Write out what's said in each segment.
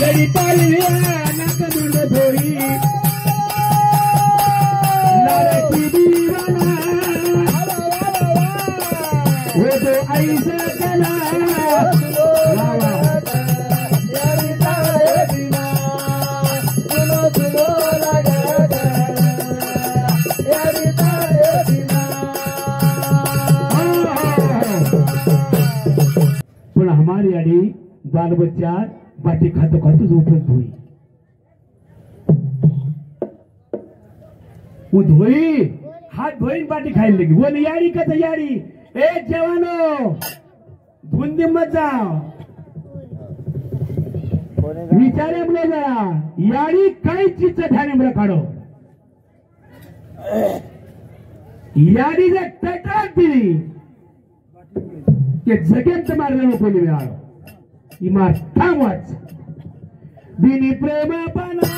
तेरी तालिया नकदुल धोई लड़की दीवाना वो तो ऐसे चला पण हमारी आड़ी बाल बच्चा बाटी खातो खातो उठत धोई वो धोई हाथ धोई बाटी खाई लगी वो यारी का तैयारी ए जवानो धुंदी मत जाओ विचारे बोले जरा यारी काही चीज ध्यान में रखाडो यारी जर टटाक दिली के जगेत मारले कोणी मिळालो इमार थांबवाच बिनी प्रेम पाना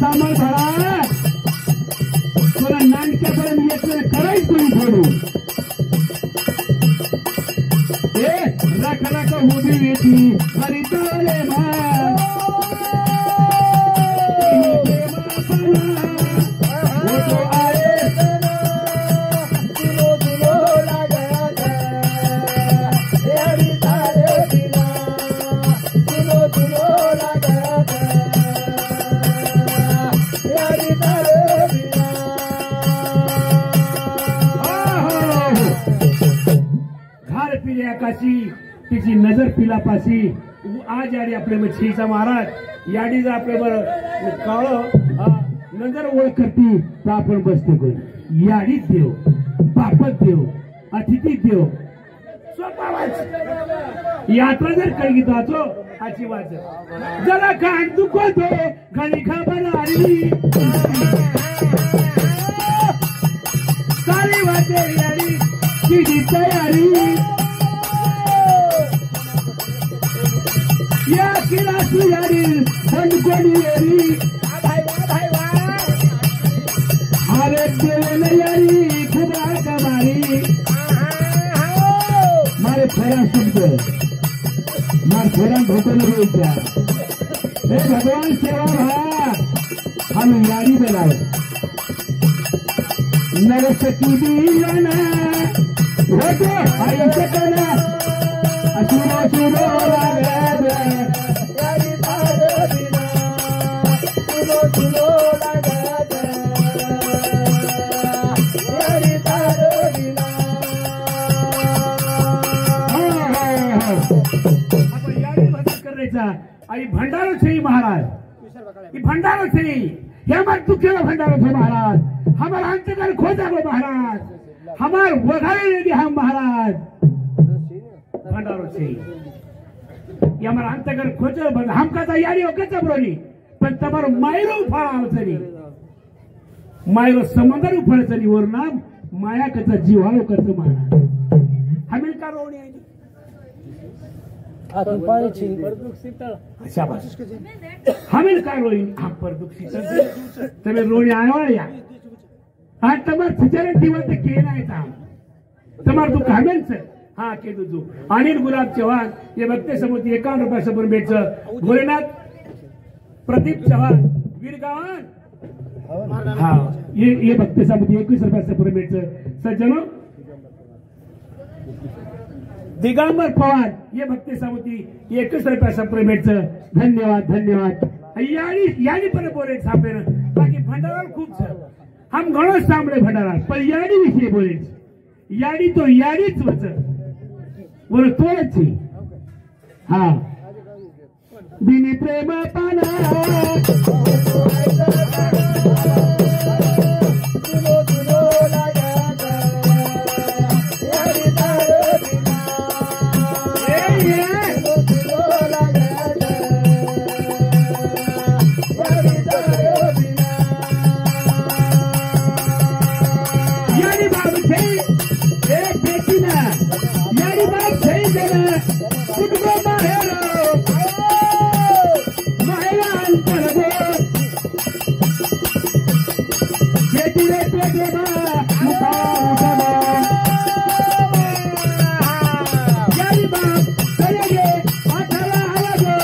सामान भरा थोड़ा नानके पर ये कराई कोई छोड़ू ए रख रख हुदी बेटी हरी तोले मां वो तो आए दुलो दुलो लगा हरी तारे बिना दुलो दुलो लगा आकाशी तिची नजर पिला पाशी आज याडी आपले मच्छीचा महाराज याडीचा आपले बर काळ नजर ओळख करती तर आपण बसते कोणी याडीच देव बापत देव अतिथी देव सोपा वाच यात्रा जर काही घेतो आची वाच जरा कान दुखतो घणी खबर आली सारी वाटे याडी तिची तयारी या किला सुयारी बंदकोनी येरी अरे देवले यारी खुबा कमारी मारे थोड़ा शब्द मार थोड़ा भोकल होईचा हे भगवान सेवा भा हम यारी बनाओ नरसकी दीवाना होतो आई सकना असुरो सुरो लागे यारी तारे बिना सुरो सुरो लागे यारी तारे बिना आपण यारी भजन करायचा आई भंडारो छे महाराज ई भंडारो छे हे मत तू केला भंडारो छे महाराज हमार अंतकर खोजा गो महाराज हमार वघारे दे हम महाराज भंडारो छे या हमारा अंतकर खोजो हम का तैयारी हो कचा ब्रोनी पण तमारो मायरो फाळा चली मायरो समंदर उफळ चली वर नाम माया कचा जीवालो करतो महाराज हमेल का रोणी आहे आ तू पाणी छी परदुख सीतळ शाबाश हमेल का रोणी हम परदुख सीतळ तमे रोणी आयो या आ तमार फुचरे दिवस के नाही था तमार दुख हमेल से हाँ के तुझो अनिल गुलाब चौहान ये भक्ते समुद्री 51 रुपये सबर बेच भोलेनाथ प्रदीप चौहान वीरगावन हाँ ये भक्ते समुद्री 21 रुपये सबर बेच सज्जनों दिगंबर पवार ये भक्ते समुद्री 21 रुपये सबर बेच धन्यवाद धन्यवाद यानी पर बोले छापे बाकी भंडारा खूब छ हम घणो सांभळे भंडारा पण याडी विषय बोले याडी तो याडीच वच वर तोच हाँ बिनी प्रेम पाना यारी बाप छे एक बेटीना यारी बाप छे जरा कुटुंब माहेरो माहेरान परगो बेटी रे पेटे मा मुका उठमा यारी बाप करेगे आठला आवाजो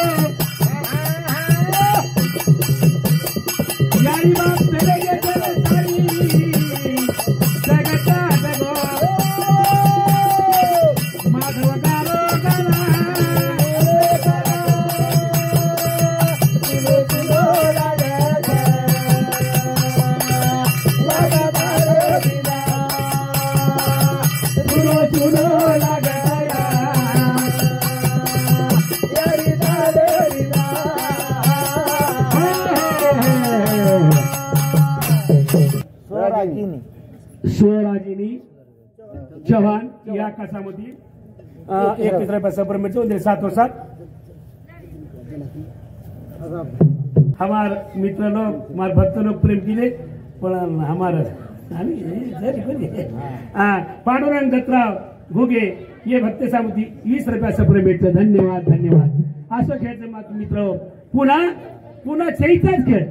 यारी बाप करेगे तेरे सारी जगता जगो माधव गारो गाना सुनो सुनो लगाया यारी दादरीना शिवराजीनी जवान या कसामध्ये 21 रुपये परमिट होते 7 हमार मित्र लोग हमारे भक्त लोग प्रेम किए पण हमारा पांडुरंग दत्तराव घुगे ये भक्त सामुती 20 रुपये सप्रेमेट धन्यवाद धन्यवाद असं खेळचं मित्र पुन्हा पुन्हा चैताच खेळ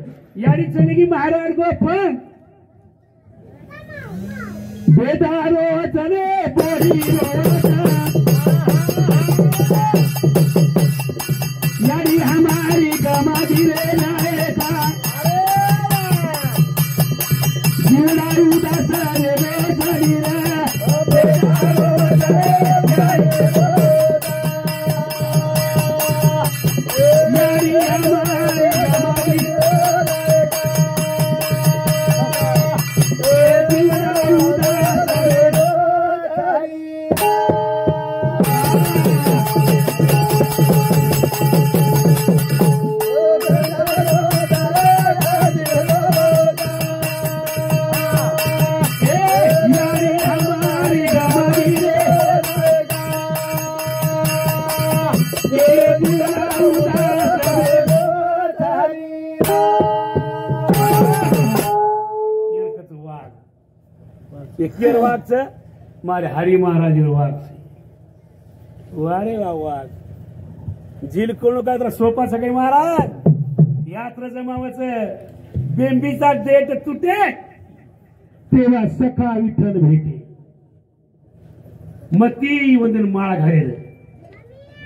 यारी चनेगी महाराज गो पण बेदारो चले बोरी यारी हमारी गमादी रे नायका जीवना उदास रे बेचारी रे बेदारो चले यारी हमारी गमादी केर वाघ मारे हरी महाराज वाघ वारे वाघ झील कोण काय तर सोपा सगळे महाराज यात्रा जमावच बेंबीचा देठ तुटे तेव्हा सखा विठ्ठल भेटे मती वंदन माळ घालेल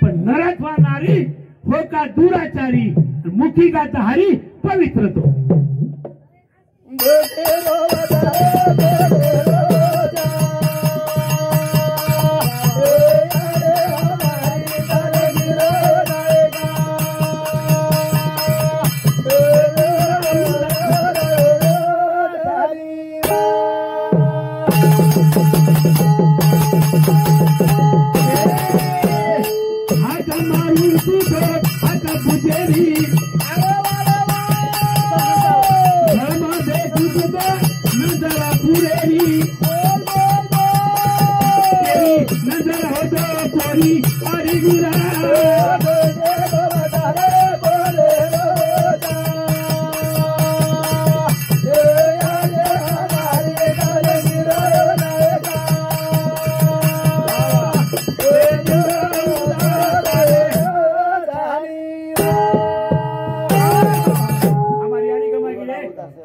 पण नरात्वा नारी हो का दुराचारी मुखी का तहारी पवित्र तो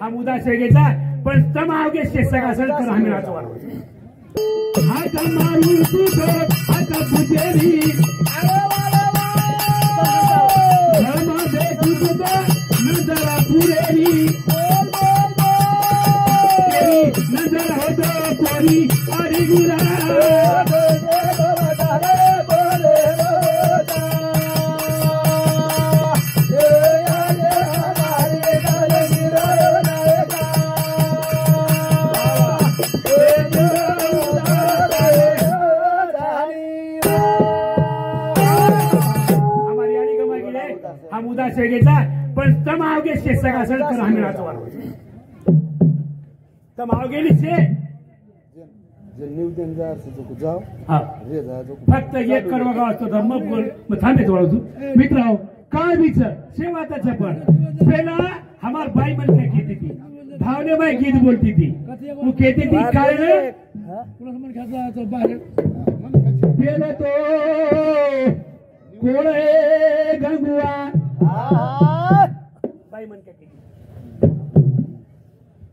हम उदास घ्यायचा पण तमावगे शेषक असेल तर आम्ही राजवार आता मारून तुझो आता बुजेरी नजरा पुरेरी नजर होतो कोणी अरे गुरा हम उदास घ्यायचा पण तमावगे शेषक असेल तर आम्ही राजवार तमावगेली शे फक्त एक कर्मगाव असतो तर मग थांबे थोडा मित्र काय विचार शेवाताच्या पण पेला हमार बाई मन क्या कहती थी भावने में गीत बोलती थी वो कहती थी कारण तेरे तो कोड़े गंगुआ बाई मन क्या कहती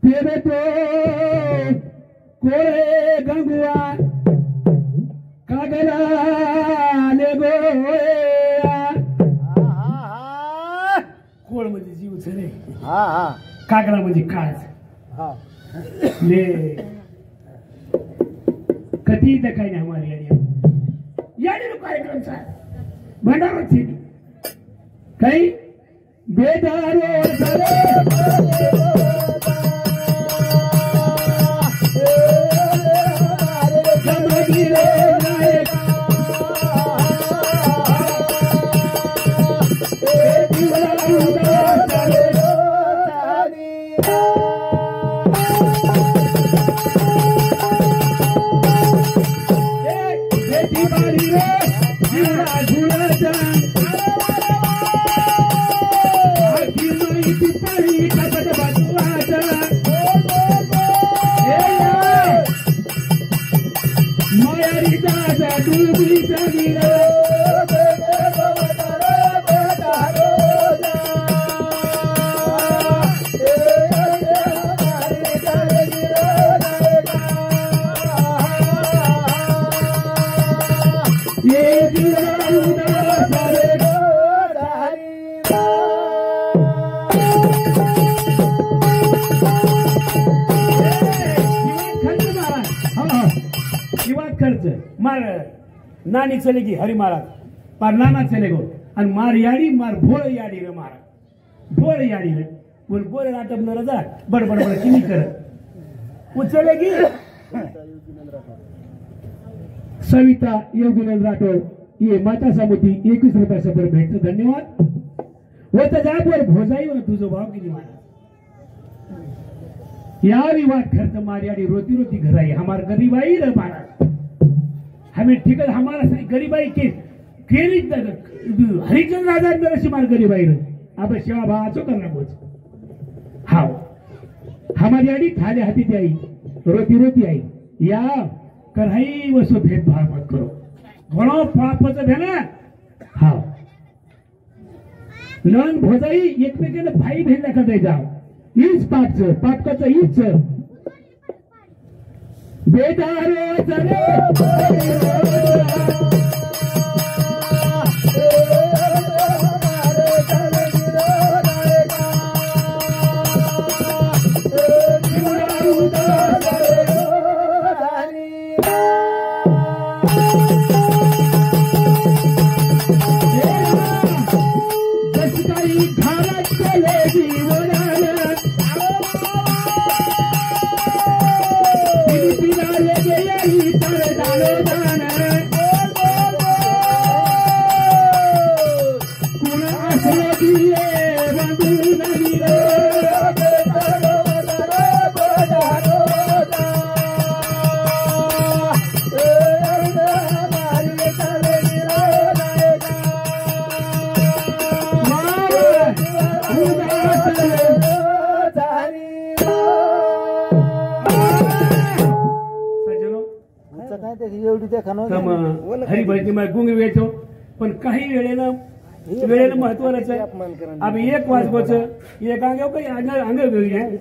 तेरे तो कोड़े गंगुआ कागला ले गोया कोळ म्हणजे जीवच रे कागला म्हणजे काळच ले कधी काय नाही हमारी याडी कार्यक्रम सा भंडारा थी काही बेदारो नानी चलेगी हरी महाराज पर नाना चलेगो और मार याड़ी मार भोल याड़ी रे मारा भोल याड़ी रे बोल बोले नाटक न रजा बड़ बड़ बड़ किनी कर वो चलेगी सविता योगिनंद राठौर ये माता सामुती 21 रुपयाचा पर भेटतो धन्यवाद वो तर जा पर भोजाई हो तुझो भाव किती मारा यारी बात खर्च मार याड़ी रोती रोती घर आई हमार गरीबाई रे मारा हमें ठीक है हमारा गरीबाई के हरिचंद राजा मेरे सिमार गरीबाई रे अब सेवा भावाचो करना बोझ हाँ हमारी आड़ी थाले हाथी आई रोती रोती आई या कढ़ाई वसो भेदभाव मत करो घणो पापच भेना हाँ नन भोजाई एकमेकांना भाई बहीण लेखा दे जाओ हीच पापकाचं हीच बेदारो चले हरिभाईची माय गुंग वेचो पण काही वेळेला महत्वाचं आहे आम्ही एक वाजबोच एक अंगाव काही अंग वेगळी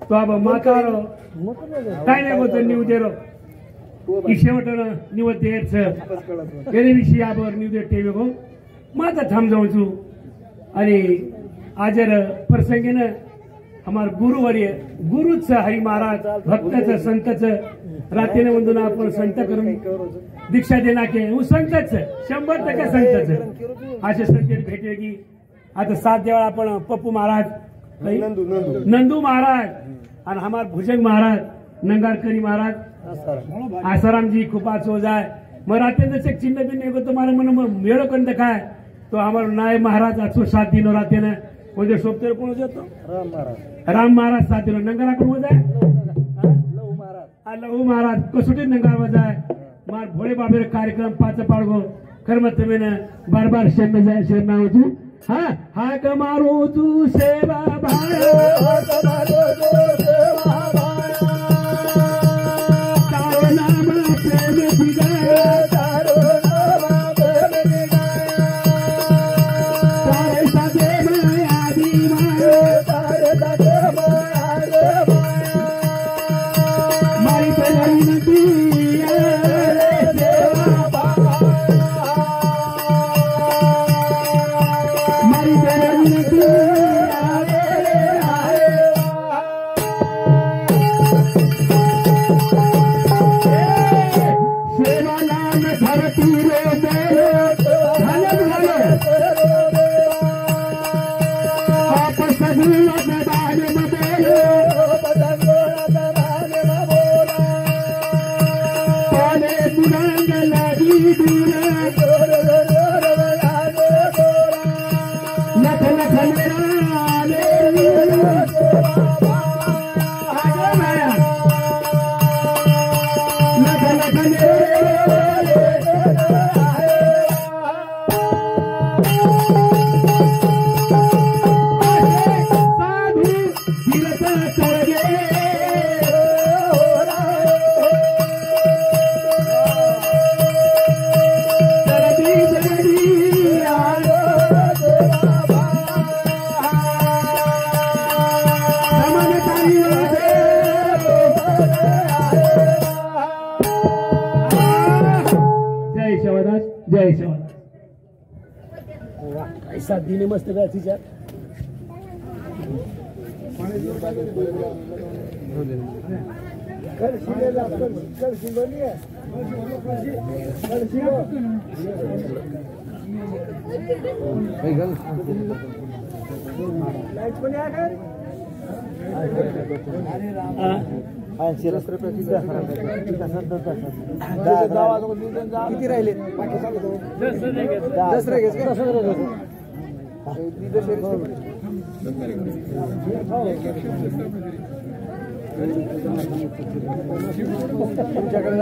तो अब मातार काय नाही बोलतो न्यू देरो ಈ शेवटनं निवतेच गेले विषय आबर निवते टेवे गो माता थांब जाऊन छु आणि आजर प्रसंगीनं हमार गुरुवर्य गुरुच हरी महाराज भक्तच संतच रात्रीने वंदून आपण संत करून दीक्षा देना के वो संतच 100% संतच असे संत भेटले की आता 7 देवळा आपण पप्पू महाराज नंदू महाराज आणि हमार भुजंग महाराज नंगारकरी महाराज आसाराम जी खूपच हो जाए मराठे जैसे चिन्ह भी नहीं तुम्हारे मन में मेरे कंद का है तो हमारे नाय महाराज आज 7 दिनों राते ने मुझे सोपते कौन हो जातो राम महाराज 7 दिनों नंगारा कौन हो जाए लहू महाराज कसोटी नंगार हो जाए मार भोले बाबे कार्यक्रम 5 पाड़गो कर्म तुम्हें बार बार शेर में जाए शेर ना हो हा हाक मारू तू सेवा भाया तारो नाम प्रेम दिगाया तारे साजे माया दी माया मारी तेरी नदी मारी तेरी नदी सेवा नाम धरती रे मेरे धन भले आप सभी मैदान में बोले तोले बुलंद लगी दूर लख लख मेरा लख लख साधु गिरता चढ़े चढ़ी चढ़ी समन करियो जय शिवदास जय शिवदास ऐसा दिने मस्त गायची चार किती राहिले तुमच्याकडे